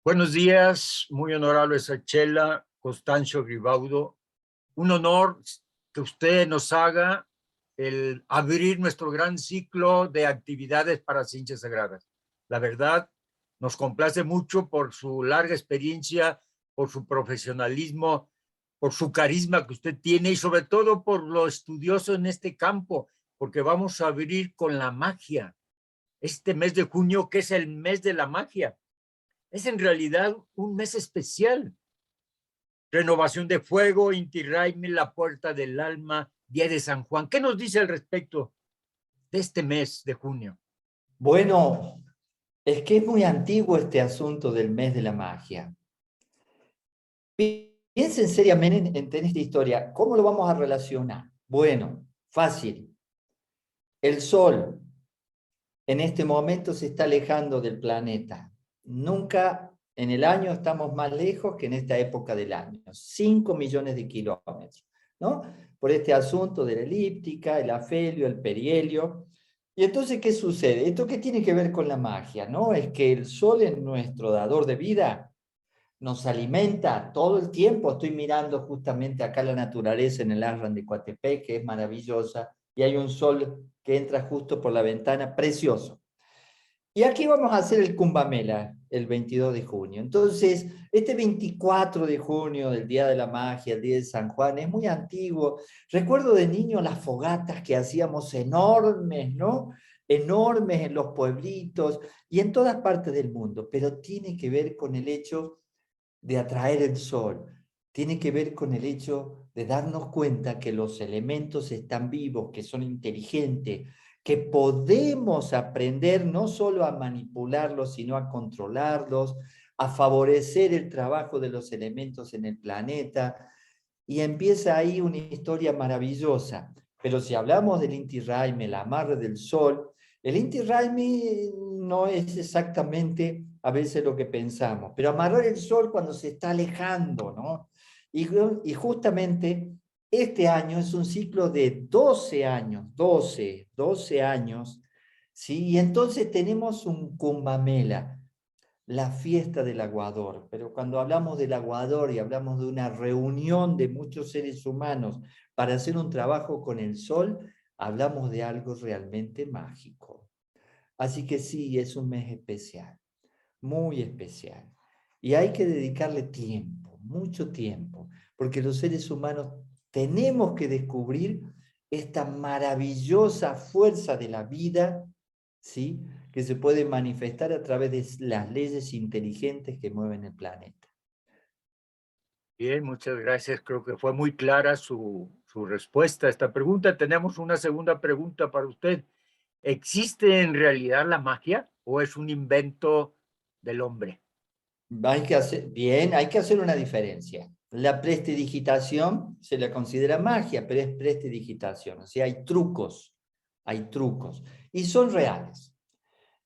Buenos días, muy honorable Sachela, Constancio Ribaudo. Un honor que usted nos haga el abrir nuestro gran ciclo de actividades para ciencias sagradas. La verdad, nos complace mucho por su larga experiencia, por su profesionalismo, por su carisma que usted tiene y sobre todo por lo estudioso en este campo, porque vamos a abrir con la magia. Este mes de junio, que es el mes de la magia, es en realidad un mes especial. Renovación de fuego, Inti Raymi, la puerta del alma, Día de San Juan. ¿Qué nos dice al respecto de este mes de junio? Bueno, es que es muy antiguo este asunto del mes de la magia. Piensen seriamente en esta historia. ¿Cómo lo vamos a relacionar? Bueno, fácil. El Sol en este momento se está alejando del planeta. Nunca en el año estamos más lejos que en esta época del año. 5 millones de kilómetros, ¿no? Por este asunto de la elíptica, el afelio, el perihelio. Y entonces, ¿qué sucede? ¿Esto qué tiene que ver con la magia, no? Es que el Sol es nuestro dador de vida, nos alimenta todo el tiempo. Estoy mirando justamente acá la naturaleza en el Ashram de Coatepec, que es maravillosa, y hay un sol que entra justo por la ventana, precioso. Y aquí vamos a hacer el Kumbh Mela el 22 de junio. Entonces, este 24 de junio, del Día de la Magia, el Día de San Juan, es muy antiguo. Recuerdo de niño las fogatas que hacíamos enormes, ¿no? Enormes en los pueblitos y en todas partes del mundo, pero tiene que ver con el hecho de atraer el sol, tiene que ver con el hecho de darnos cuenta que los elementos están vivos, que son inteligentes, que podemos aprender no solo a manipularlos, sino a controlarlos, a favorecer el trabajo de los elementos en el planeta. Y empieza ahí una historia maravillosa. Pero si hablamos del Inti Raymi, el amarre del sol, el Inti Raymi no es exactamente a veces lo que pensamos, pero amarrar el sol cuando se está alejando, ¿no? Y justamente este año es un ciclo de 12 años, 12 años, ¿sí? Y entonces tenemos un Kumbh Mela, la fiesta del aguador. Pero cuando hablamos del aguador y hablamos de una reunión de muchos seres humanos para hacer un trabajo con el sol, hablamos de algo realmente mágico. Así que sí, es un mes especial, muy especial. Y hay que dedicarle tiempo, mucho tiempo, porque los seres humanos tenemos que descubrir esta maravillosa fuerza de la vida, ¿sí? Que se puede manifestar a través de las leyes inteligentes que mueven el planeta. Bien, muchas gracias. Creo que fue muy clara su respuesta a esta pregunta. Tenemos una segunda pregunta para usted. ¿Existe en realidad la magia o es un invento del hombre? Hay que hacer una diferencia. La prestidigitación se la considera magia, pero es prestidigitación, o sea, hay trucos, y son reales.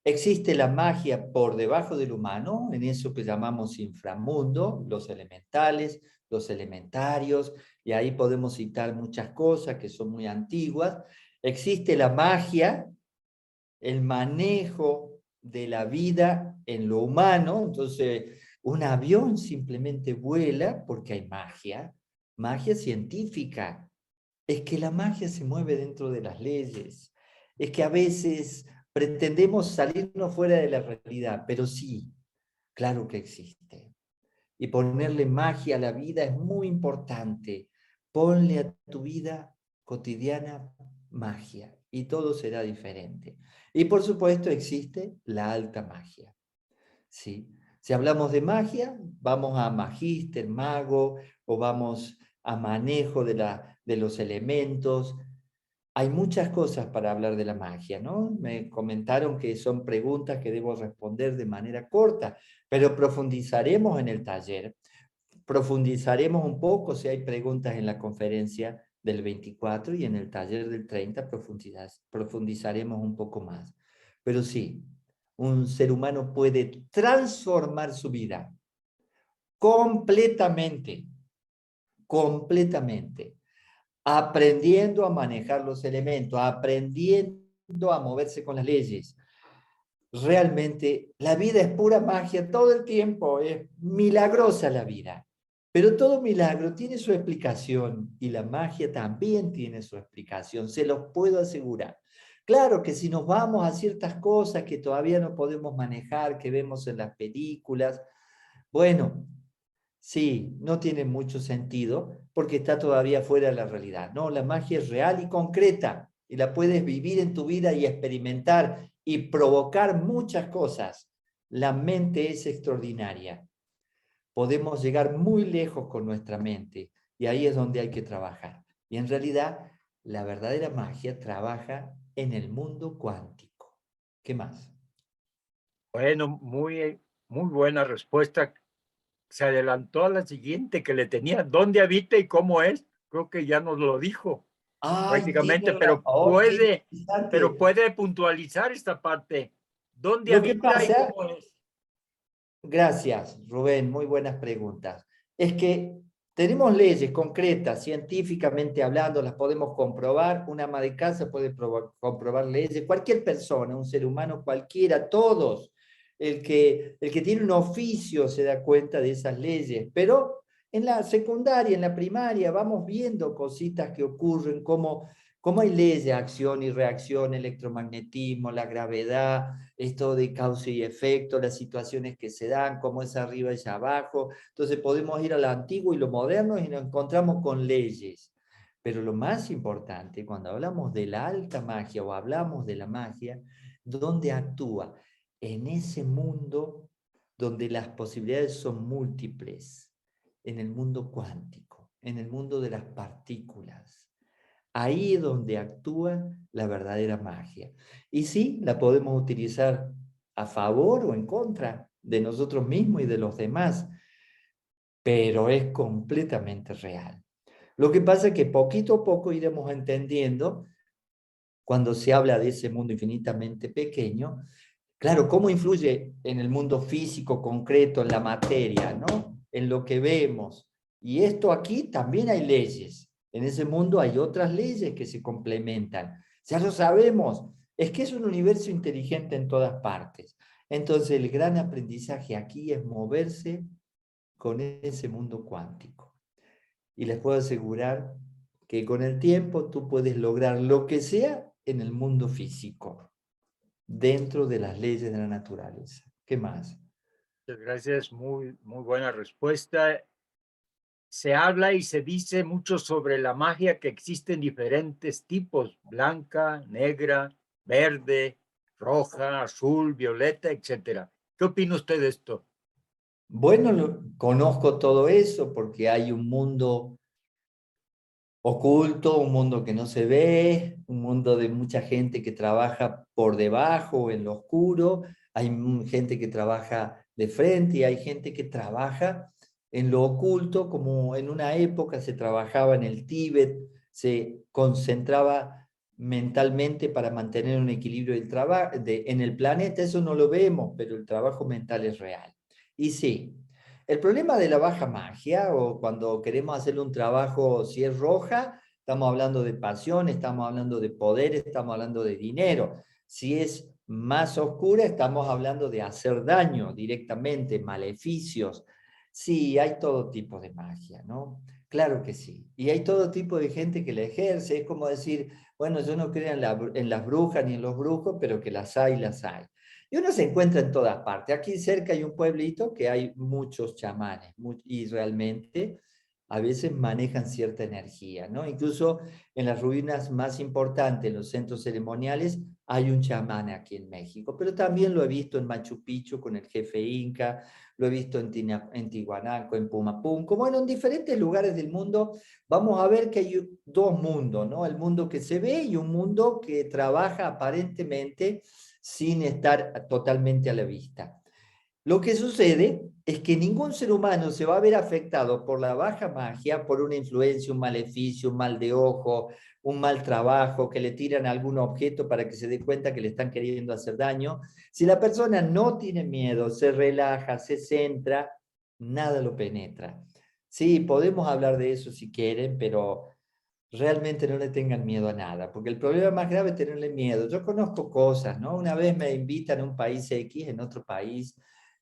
Existe la magia por debajo del humano, en eso que llamamos inframundo, los elementales, los elementarios, y ahí podemos citar muchas cosas que son muy antiguas. Existe la magia, el manejo de la vida en lo humano. Entonces un avión simplemente vuela porque hay magia, magia científica. Es que la magia se mueve dentro de las leyes. Es que a veces pretendemos salirnos fuera de la realidad, pero sí, claro que existe. Y ponerle magia a la vida es muy importante. Ponle a tu vida cotidiana magia y todo será diferente. Y por supuesto existe la alta magia, ¿sí? Si hablamos de magia, vamos a magíster, mago, o vamos a manejo de los elementos. Hay muchas cosas para hablar de la magia, ¿no? Me comentaron que son preguntas que debo responder de manera corta, pero profundizaremos en el taller. Profundizaremos un poco si hay preguntas en la conferencia del 24 y en el taller del 30 profundizaremos un poco más. Pero sí, un ser humano puede transformar su vida completamente, completamente, aprendiendo a manejar los elementos, aprendiendo a moverse con las leyes, realmente la vida es pura magia todo el tiempo, es milagrosa la vida. Pero todo milagro tiene su explicación y la magia también tiene su explicación, se los puedo asegurar. Claro que si nos vamos a ciertas cosas que todavía no podemos manejar, que vemos en las películas, bueno, sí, no tiene mucho sentido porque está todavía fuera de la realidad. No, la magia es real y concreta y la puedes vivir en tu vida y experimentar y provocar muchas cosas. La mente es extraordinaria. Podemos llegar muy lejos con nuestra mente y ahí es donde hay que trabajar. Y en realidad, la verdadera magia trabaja en el mundo cuántico. ¿Qué más? Bueno, muy buena respuesta. Se adelantó a la siguiente que le tenía. ¿Dónde habita y cómo es? Creo que ya nos lo dijo Ay, prácticamente, tiene razón, qué pero interesante. puede puntualizar esta parte. ¿Dónde Lo que habita y pasa, cómo es? gracias, Rubén, muy buenas preguntas. Es que tenemos leyes concretas, científicamente hablando, las podemos comprobar. Una ama de casa puede comprobar leyes. Cualquier persona, un ser humano cualquiera, todos. El que tiene un oficio se da cuenta de esas leyes. Pero en la secundaria, en la primaria, vamos viendo cositas que ocurren, como hay leyes, acción y reacción, electromagnetismo, la gravedad, esto de causa y efecto, las situaciones que se dan, cómo es arriba y abajo. Entonces podemos ir a lo antiguo y lo moderno y nos encontramos con leyes. Pero lo más importante, cuando hablamos de la alta magia o hablamos de la magia, ¿dónde actúa? En ese mundo donde las posibilidades son múltiples, en el mundo cuántico, en el mundo de las partículas. Ahí es donde actúa la verdadera magia. Y sí, la podemos utilizar a favor o en contra de nosotros mismos y de los demás, pero es completamente real. Lo que pasa es que poquito a poco iremos entendiendo, cuando se habla de ese mundo infinitamente pequeño, claro, cómo influye en el mundo físico concreto, en la materia, ¿no? En lo que vemos. Y esto aquí también hay leyes. En ese mundo hay otras leyes que se complementan. Ya lo sabemos. Es que es un universo inteligente en todas partes. Entonces, el gran aprendizaje aquí es moverse con ese mundo cuántico. Y les puedo asegurar que con el tiempo tú puedes lograr lo que sea en el mundo físico dentro de las leyes de la naturaleza. ¿Qué más? Muchas gracias, muy buena respuesta. Se habla y se dice mucho sobre la magia que existen diferentes tipos, blanca, negra, verde, roja, azul, violeta, etcétera. ¿Qué opina usted de esto? Bueno, conozco todo eso porque hay un mundo oculto, un mundo que no se ve, un mundo de mucha gente que trabaja por debajo, en lo oscuro, hay gente que trabaja de frente y hay gente que trabaja en lo oculto, como en una época se trabajaba en el Tíbet, se concentraba mentalmente para mantener un equilibrio en el planeta. Eso no lo vemos, pero el trabajo mental es real. Y sí, el problema de la baja magia, o cuando queremos hacerle un trabajo, si es roja, estamos hablando de pasión, estamos hablando de poder, estamos hablando de dinero. Si es más oscura, estamos hablando de hacer daño directamente, maleficios. Sí, hay todo tipo de magia, ¿no? Claro que sí. Y hay todo tipo de gente que la ejerce. Es como decir, bueno, yo no creo en las brujas ni en los brujos, pero que las hay, las hay. Y uno se encuentra en todas partes. Aquí cerca hay un pueblito que hay muchos chamanes y realmente a veces manejan cierta energía, ¿no? Incluso en las ruinas más importantes, en los centros ceremoniales, hay un chamán aquí en México, pero también lo he visto en Machu Picchu con el jefe Inca, lo he visto en Tiwanaku, en Pumapunco, bueno, en diferentes lugares del mundo vamos a ver que hay dos mundos, ¿no? El mundo que se ve y un mundo que trabaja aparentemente sin estar totalmente a la vista. Lo que sucede es que ningún ser humano se va a ver afectado por la baja magia, por una influencia, un maleficio, un mal de ojo, un mal trabajo, que le tiran algún objeto para que se dé cuenta que le están queriendo hacer daño. Si la persona no tiene miedo, se relaja, se centra, nada lo penetra. Sí, podemos hablar de eso si quieren, pero realmente no le tengan miedo a nada, porque el problema más grave es tenerle miedo. Yo conozco cosas, ¿no? Una vez me invitan a un país X, en otro país,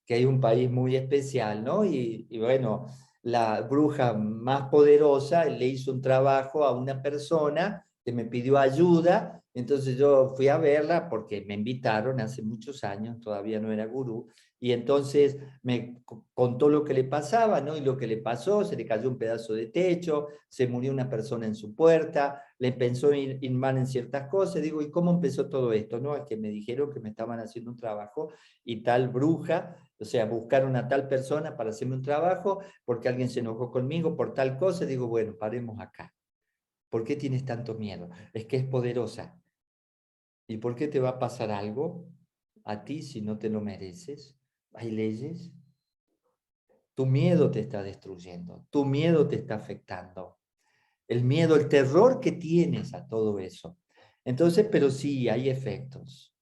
que hay un país muy especial, ¿no? Y bueno, la bruja más poderosa le hizo un trabajo a una persona que me pidió ayuda, entonces yo fui a verla porque me invitaron hace muchos años, todavía no era gurú, y entonces me contó lo que le pasaba, ¿no? Y lo que le pasó, se le cayó un pedazo de techo, se murió una persona en su puerta, le pensó ir mal en ciertas cosas. Digo, ¿y cómo empezó todo esto? No, es que me dijeron que me estaban haciendo un trabajo y tal bruja, o sea, buscaron a tal persona para hacerme un trabajo porque alguien se enojó conmigo por tal cosa. Digo, bueno, paremos acá. ¿Por qué tienes tanto miedo? Es que es poderosa. ¿Y por qué te va a pasar algo a ti si no te lo mereces? Hay leyes. Tu miedo te está destruyendo, tu miedo te está afectando. El miedo, el terror que tienes a todo eso. Entonces, pero sí, hay efectos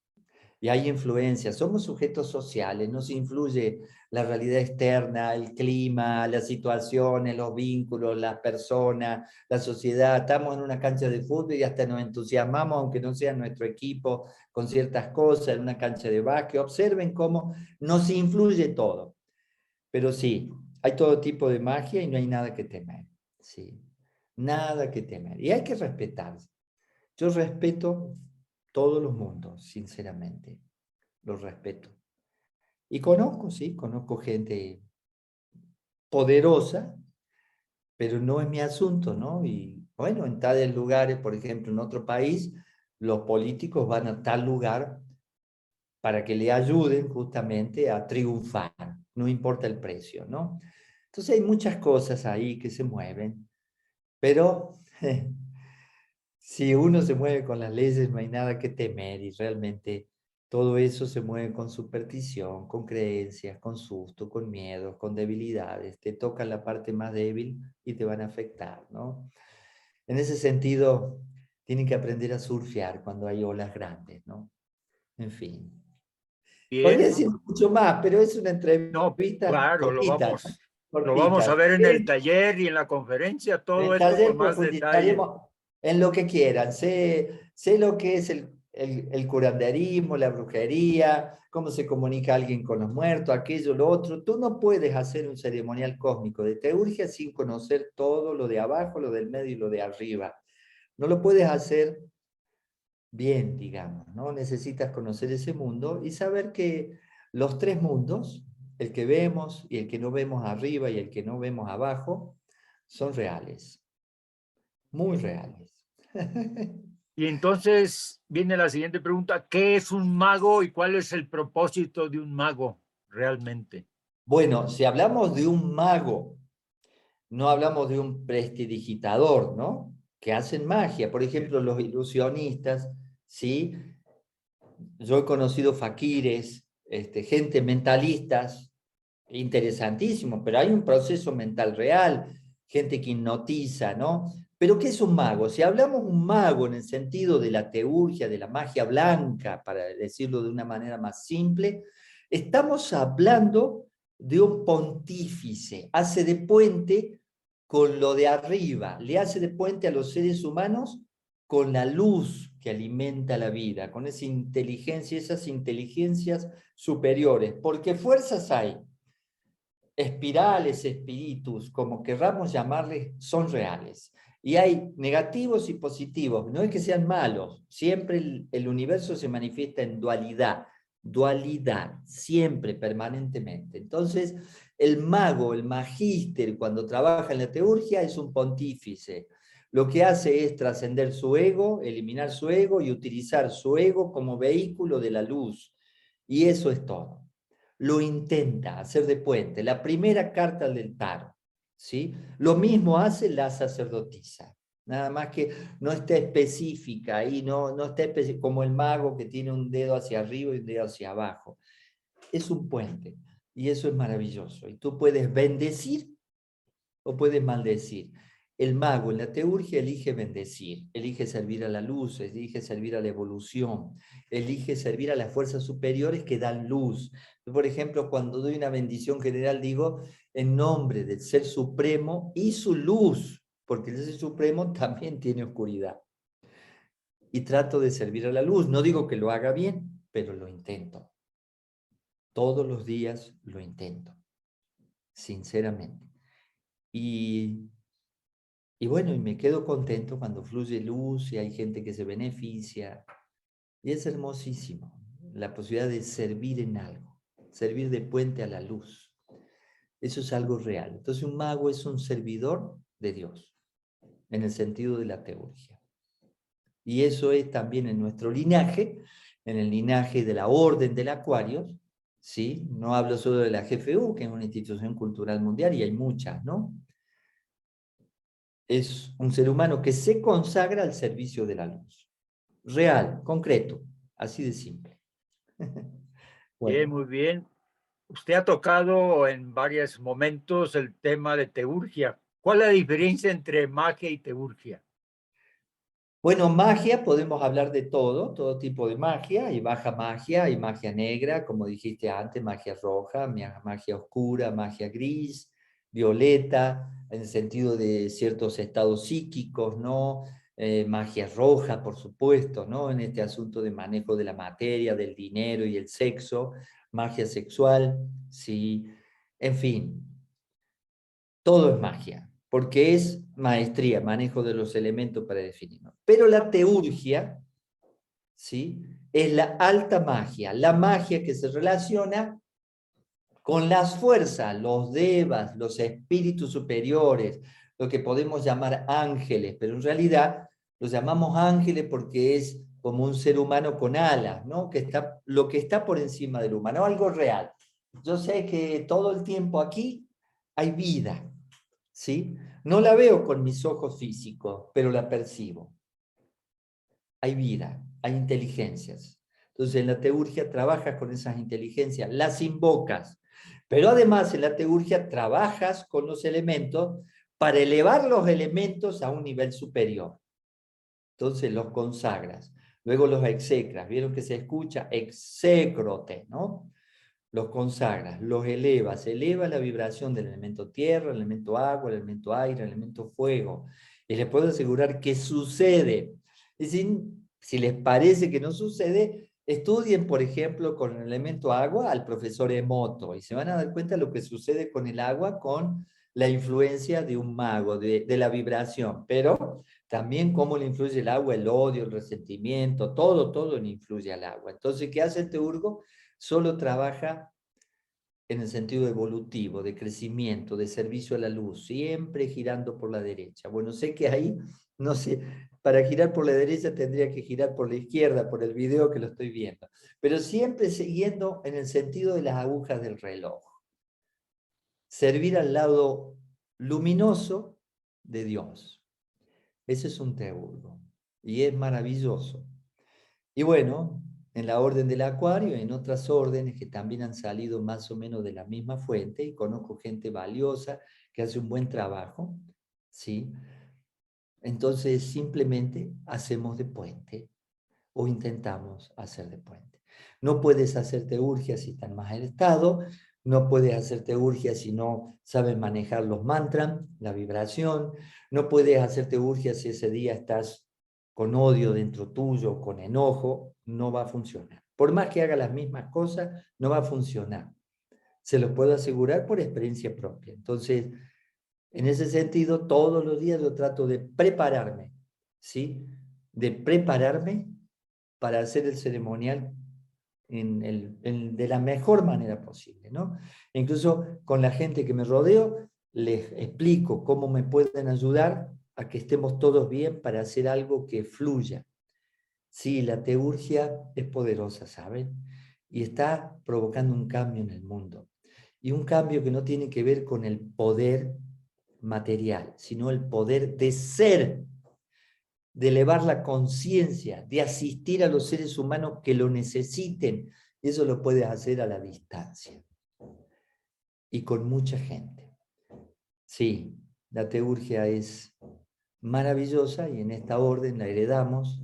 y hay influencias. Somos sujetos sociales, nos influye la realidad externa, el clima, las situaciones, los vínculos, las personas, la sociedad. Estamos en una cancha de fútbol y hasta nos entusiasmamos, aunque no sea nuestro equipo, con ciertas cosas, en una cancha de básquet. Observen cómo nos influye todo. Pero sí, hay todo tipo de magia y no hay nada que temer. Sí, nada que temer. Y hay que respetar. Yo respeto todos los mundos, sinceramente. Los respeto. Y conozco, sí, conozco gente poderosa, pero no es mi asunto, ¿no? Y bueno, en tales lugares, por ejemplo, en otro país, los políticos van a tal lugar para que le ayuden justamente a triunfar, no importa el precio, ¿no? Entonces hay muchas cosas ahí que se mueven, pero si uno se mueve con las leyes no hay nada que temer y realmente todo eso se mueve con superstición, con creencias, con susto, con miedos, con debilidades. Te tocan la parte más débil y te van a afectar, ¿no? En ese sentido, tienen que aprender a surfear cuando hay olas grandes, ¿no? En fin. Podría Bien, decir mucho más, pero es una no, entrevista claro, cortita, ¿no? lo vamos a Cortita. ver en el Sí, taller y en la conferencia, en todo el esto con taller más detalle. profundizaremos en lo que quieran. Sé lo que es el curanderismo, la brujería, cómo se comunica alguien con los muertos, aquello, lo otro. Tú no puedes hacer un ceremonial cósmico de teurgia sin conocer todo lo de abajo, lo del medio y lo de arriba. No lo puedes hacer bien, digamos, ¿no? Necesitas conocer ese mundo y saber que los tres mundos, el que vemos y el que no vemos arriba y el que no vemos abajo, son reales, muy reales. Y entonces viene la siguiente pregunta, ¿qué es un mago y cuál es el propósito de un mago realmente? Bueno, si hablamos de un mago, no hablamos de un prestidigitador, ¿no? Que hacen magia, por ejemplo, los ilusionistas, ¿sí? Yo he conocido faquires, gente mentalistas, interesantísimo, pero hay un proceso mental real, gente que hipnotiza, ¿no? Pero ¿qué es un mago? Si hablamos un mago en el sentido de la teurgia, de la magia blanca, para decirlo de una manera más simple, estamos hablando de un pontífice, hace de puente con lo de arriba, le hace de puente a los seres humanos con la luz que alimenta la vida, con esa inteligencia, esas inteligencias superiores, porque fuerzas hay, espirales, espíritus, como querramos llamarles, son reales. Y hay negativos y positivos, no es que sean malos, siempre el universo se manifiesta en dualidad, dualidad, siempre, permanentemente. Entonces, el mago, el magíster, cuando trabaja en la teurgia, es un pontífice. Lo que hace es trascender su ego, eliminar su ego y utilizar su ego como vehículo de la luz. Y eso es todo. Lo intenta hacer de puente. La primera carta del tarot, ¿sí? Lo mismo hace la sacerdotisa. Nada más que no está específica y no está como el mago que tiene un dedo hacia arriba y un dedo hacia abajo. Es un puente y eso es maravilloso. Y tú puedes bendecir o puedes maldecir. El mago en la teurgia elige bendecir, elige servir a la luz, elige servir a la evolución, elige servir a las fuerzas superiores que dan luz. Por ejemplo, cuando doy una bendición general digo en nombre del Ser Supremo y su luz, porque el Ser Supremo también tiene oscuridad. Y trato de servir a la luz. No digo que lo haga bien, pero lo intento. Todos los días lo intento, sinceramente. Y bueno, y me quedo contento cuando fluye luz y hay gente que se beneficia. Y es hermosísimo la posibilidad de servir en algo, servir de puente a la luz. Eso es algo real. Entonces un mago es un servidor de Dios, en el sentido de la teurgia. Y eso es también en nuestro linaje, en el linaje de la Orden del Acuarios, ¿sí? No hablo solo de la GFU, que es una institución cultural mundial, y hay muchas, ¿no? Es un ser humano que se consagra al servicio de la luz. Real, concreto, así de simple. Bueno, Muy bien. Usted ha tocado en varios momentos el tema de teurgia. ¿Cuál es la diferencia entre magia y teurgia? bueno, magia, podemos hablar de todo tipo de magia, hay baja magia, hay magia negra, como dijiste antes, magia roja, magia oscura, magia gris, violeta, en el sentido de ciertos estados psíquicos, ¿no? Magia roja, por supuesto, ¿no? En este asunto de manejo de la materia, del dinero y el sexo, magia sexual, sí, en fin, todo es magia, porque es maestría, manejo de los elementos para definirlo. Pero la teurgia, ¿sí? Es la alta magia, la magia que se relaciona con las fuerzas, los devas, los espíritus superiores, lo que podemos llamar ángeles, pero en realidad los llamamos ángeles porque es como un ser humano con alas, ¿no? Que está, lo que está por encima del humano, algo real. Yo sé que todo el tiempo aquí hay vida, ¿sí? No la veo con mis ojos físicos, pero la percibo. Hay vida, hay inteligencias. Entonces en la teurgia trabajas con esas inteligencias, las invocas, pero además en la teurgia trabajas con los elementos para elevar los elementos a un nivel superior. Entonces los consagras, luego los execras. ¿Vieron que se escucha? Exécrote, ¿no? Los consagras, los elevas, eleva la vibración del elemento tierra, el elemento agua, el elemento aire, el elemento fuego. Y les puedo asegurar que sucede. Y si les parece que no sucede, estudien, por ejemplo, con el elemento agua al profesor Emoto y se van a dar cuenta de lo que sucede con el agua con la influencia de un mago, de la vibración. Pero también cómo le influye el agua, el odio, el resentimiento, todo le influye al agua. Entonces, ¿qué hace el teurgo? Solo trabaja en el sentido evolutivo, de crecimiento, de servicio a la luz, siempre girando por la derecha. Bueno, sé que ahí, no sé, para girar por la derecha tendría que girar por la izquierda, por el video que lo estoy viendo, pero siempre siguiendo en el sentido de las agujas del reloj. Servir al lado luminoso de Dios. Ese es un teurgo y es maravilloso. Y bueno, en la orden del Acuario, en otras órdenes que también han salido más o menos de la misma fuente, y conozco gente valiosa que hace un buen trabajo, ¿sí? Entonces simplemente hacemos de puente o intentamos hacer de puente. No puedes hacer teurgia si estás en mal estado, no puedes hacer teurgia si no sabes manejar los mantras, la vibración, no puedes hacer teurgia si ese día estás con odio dentro tuyo, con enojo, no va a funcionar. Por más que haga las mismas cosas, no va a funcionar. Se los puedo asegurar por experiencia propia. Entonces, en ese sentido, todos los días yo trato de prepararme, ¿sí? De prepararme para hacer el ceremonial de la mejor manera posible, ¿no? Incluso con la gente que me rodeo, les explico cómo me pueden ayudar a que estemos todos bien para hacer algo que fluya. Sí, la teurgia es poderosa, ¿saben? Y está provocando un cambio en el mundo. Y un cambio que no tiene que ver con el poder material, sino el poder de ser, de elevar la conciencia, de asistir a los seres humanos que lo necesiten. Y eso lo puedes hacer a la distancia y con mucha gente. Sí, la teurgia es maravillosa y en esta orden la heredamos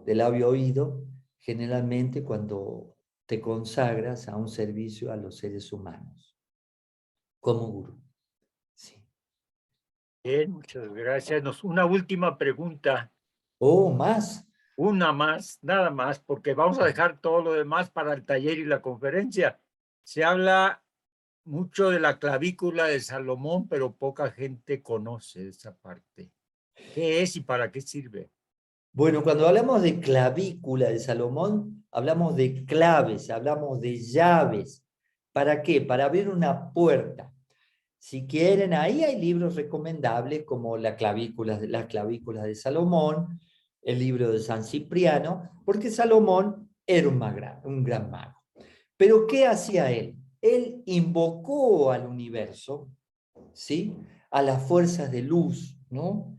de labio a oído, generalmente cuando te consagras a un servicio a los seres humanos, como gurú. Sí. Bien, muchas gracias. Una última pregunta, Oh, más. una más, nada más, porque vamos a dejar todo lo demás para el taller y la conferencia. Se habla mucho de la clavícula de Salomón, pero poca gente conoce esa parte. ¿Qué es y para qué sirve? Bueno, cuando hablamos de clavícula de Salomón, hablamos de claves, hablamos de llaves. ¿Para qué? Para abrir una puerta. Si quieren, ahí hay libros recomendables como las clavículas de Salomón, el libro de San Cipriano, porque Salomón era un gran mago. Pero ¿qué hacía él? Él invocó al universo, ¿sí? A las fuerzas de luz, ¿no?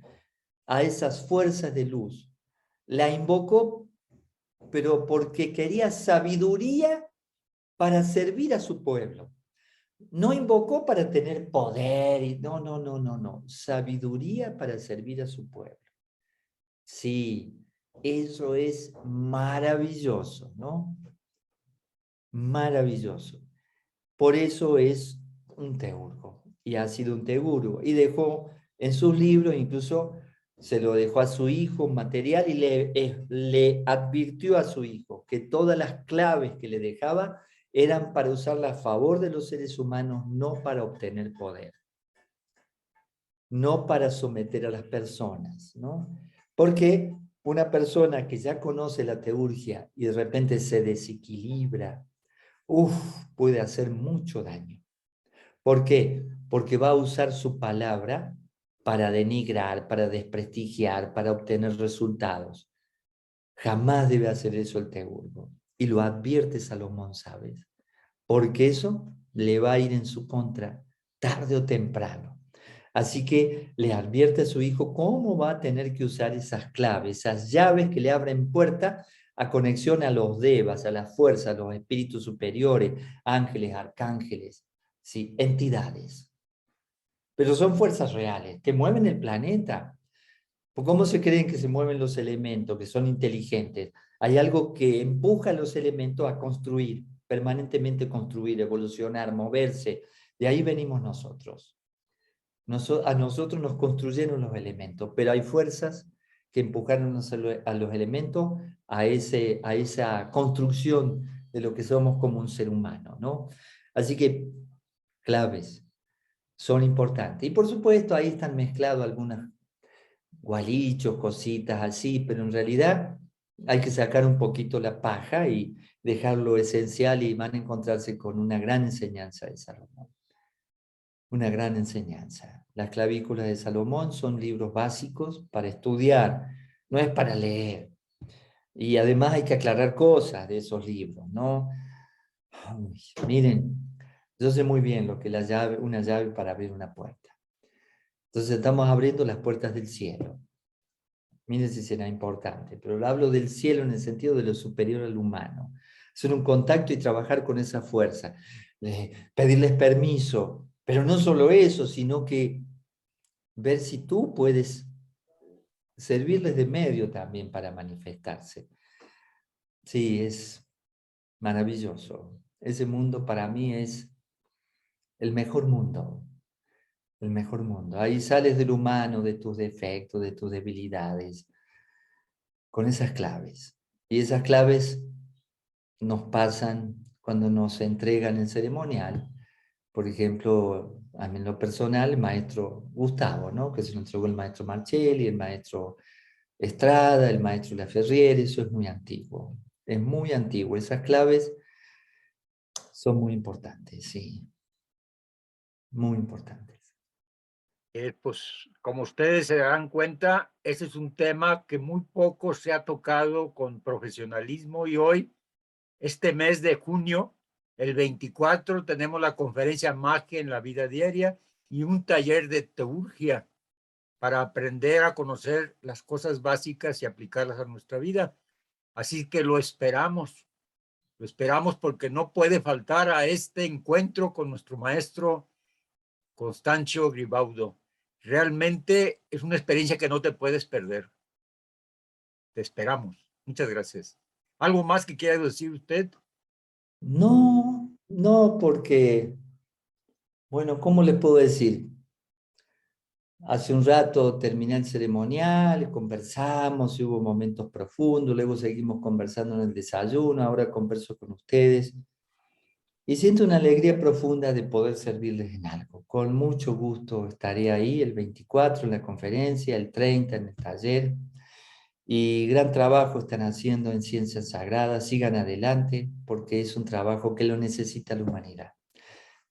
A esas fuerzas de luz. La invocó, pero porque quería sabiduría para servir a su pueblo. No invocó para tener poder, y no, no, no, no, no. Sabiduría para servir a su pueblo. Sí, eso es maravilloso, ¿no? Maravilloso. Por eso es un teurgo, y ha sido un teurgo. Y dejó en sus libros, incluso se lo dejó a su hijo material y le advirtió a su hijo que todas las claves que le dejaba eran para usarla a favor de los seres humanos, no para obtener poder, no para someter a las personas, ¿no? Porque una persona que ya conoce la teurgia y de repente se desequilibra, puede hacer mucho daño. ¿Por qué? Porque va a usar su palabra para denigrar, para desprestigiar, para obtener resultados. Jamás debe hacer eso el teurgo. Y lo advierte Salomón, ¿sabes? Porque eso le va a ir en su contra tarde o temprano. Así que le advierte a su hijo cómo va a tener que usar esas claves, esas llaves que le abren puerta a conexión a los devas, a las fuerzas, a los espíritus superiores, ángeles, arcángeles, ¿sí? Entidades. Pero son fuerzas reales que mueven el planeta. ¿Cómo se creen que se mueven los elementos, que son inteligentes? Hay algo que empuja a los elementos a construir, permanentemente construir, evolucionar, moverse. De ahí venimos nosotros. A nosotros nos construyeron los elementos, pero hay fuerzas que empujaron a los elementos a esa construcción de lo que somos como un ser humano, ¿no? Así que claves son importantes. Y por supuesto ahí están mezclados algunas gualichos, cositas así, pero en realidad hay que sacar un poquito la paja y dejar lo esencial y van a encontrarse con una gran enseñanza de Salomón. Una gran enseñanza. Las clavículas de Salomón son libros básicos para estudiar, no es para leer. Y además hay que aclarar cosas de esos libros, ¿no? Ay, miren, yo sé muy bien lo que es una llave para abrir una puerta. Entonces estamos abriendo las puertas del cielo. Miren si será importante, pero hablo del cielo en el sentido de lo superior al humano. Hacer un contacto y trabajar con esa fuerza. Pedirles permiso, pero no solo eso, sino que ver si tú puedes servirles de medio también para manifestarse. Sí, es maravilloso. Ese mundo para mí es el mejor mundo, el mejor mundo. Ahí sales del humano, de tus defectos, de tus debilidades, con esas claves. Y esas claves nos pasan cuando nos entregan el ceremonial. Por ejemplo, a mí en lo personal, el maestro Gustavo, ¿no? Que se lo entregó el maestro Marcelli, el maestro Estrada, el maestro Laferriere, eso es muy antiguo. Es muy antiguo. Esas claves son muy importantes, sí. Muy importantes. Pues como ustedes se dan cuenta, ese es un tema que muy poco se ha tocado con profesionalismo y hoy, este mes de junio, el 24, tenemos la conferencia Magia en la Vida Diaria y un taller de teurgia para aprender a conocer las cosas básicas y aplicarlas a nuestra vida. Así que lo esperamos porque no puede faltar a este encuentro con nuestro maestro Constancio Gribaudo. Realmente es una experiencia que no te puedes perder. Te esperamos. Muchas gracias. ¿Algo más que quiera decir usted? No, no, porque, bueno, ¿cómo le puedo decir? Hace un rato terminé el ceremonial, conversamos, y hubo momentos profundos, luego seguimos conversando en el desayuno, ahora converso con ustedes. Y siento una alegría profunda de poder servirles en algo. Con mucho gusto estaré ahí el 24 en la conferencia, el 30 en el taller. Y gran trabajo están haciendo en Ciencias Sagradas. Sigan adelante porque es un trabajo que lo necesita la humanidad.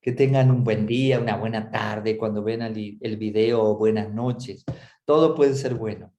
Que tengan un buen día, una buena tarde cuando ven el video o buenas noches. Todo puede ser bueno.